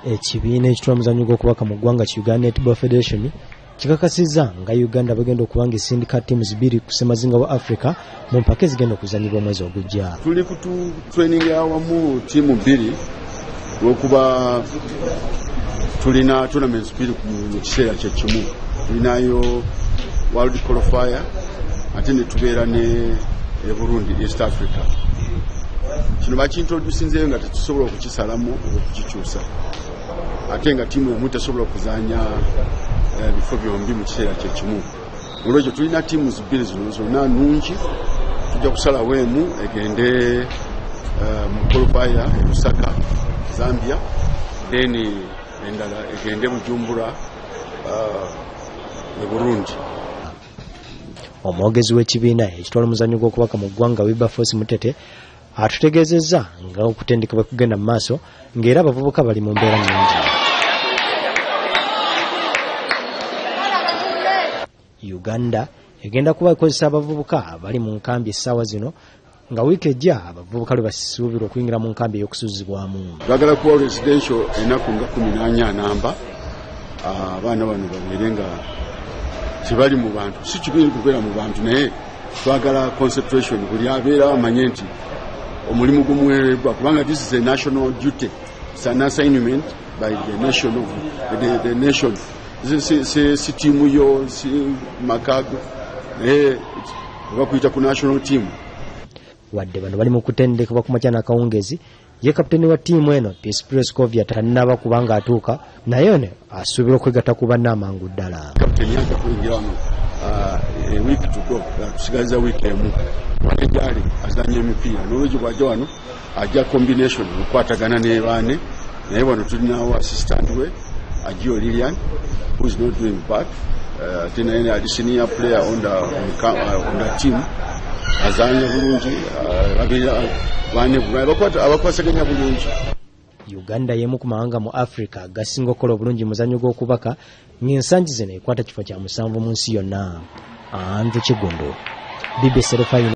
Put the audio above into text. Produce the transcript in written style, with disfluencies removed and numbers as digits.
ekibiina ekitwala omuzannyo gw'okubaka mu ggwanga ki Uganda Netball Federation kikakasizza nga Uganda bagenda okubanga esindika teams 2 ku ssemazinga wa Africa mu mpaka ezigenda okuzannyibwa omwezi ogujja. Tuli ku training awamu tiimu 2 lw'okuba tulina tournaments 2 mu kiseera kyekimu. Tulinayo World Qualifier ate ne tubeera ne Burundi East Africa. Kino bakintroducinzeyo nga tetusobola okukisalamu okukikyusa ate nga tiimu emu tesobola okuzaanya bifo byombi mu kiseera kyekimu. Olwekyo tulina tiimu 2 zino zonna nnungi, tujja kusalawo emu egende mu qualifier e Lusaka Zambia, then endala egende Bujumbura e Burundi. Omwogezi w'ekibiina ekitwala omuzannyo gw'okubaka mu ggwanga Wilberforce Mutete atutegeezezza nga okutendekebwa kugenda mu maaso ng'era abavubuka bali mu mbeera nnungi. Uganda egenda kuba ekozesa abavubuka bali mu nkambi essaawa zino nga wiiki ejja abavubuka lwe basuubirwa okuyingira mu nkambi ey'okusuzibwamu. Twagala kuwa residential ennaku nga 14 namba abaana bano babeere nga tebali mu bantu, si kibi kubeera mu bantu naye twagala concentration buli abeera amanye nti omulimu gumuweereddwa kubanga this is a national duty. It's an assignment by the nation of the nation. Si tiimu yo si makago naye bakuyita ku national team. Wadde bano bali mu kutendekebwa ku makya n'akawungezi ye kapiteni wa tiimu eno Peace Prescovia tannaba kubanga atuuka naye ne asuubira okwegatta ku banne amangu ddala. Kapiteni yajja kuyingira wano a week to go, tusigaliza wiiki emu wane gyali azanya emipiira n'olwekyo bw'ajja wano ajja combination okukwatagana ne baane naye wano tulinawo assistant we Ajio Lilian who is not doing bad. Tena yeye ali senior player on the team azanya bulungi baane abakwasaganya bulungi. Uganda yemu ku mawanga mu Africa gasinga okukola obulungi muzannyo gw'okubaka ng'ensangi zino ekwata kifo kya 7 mu nsi yonna. Andrew Kigondo, BBC Final.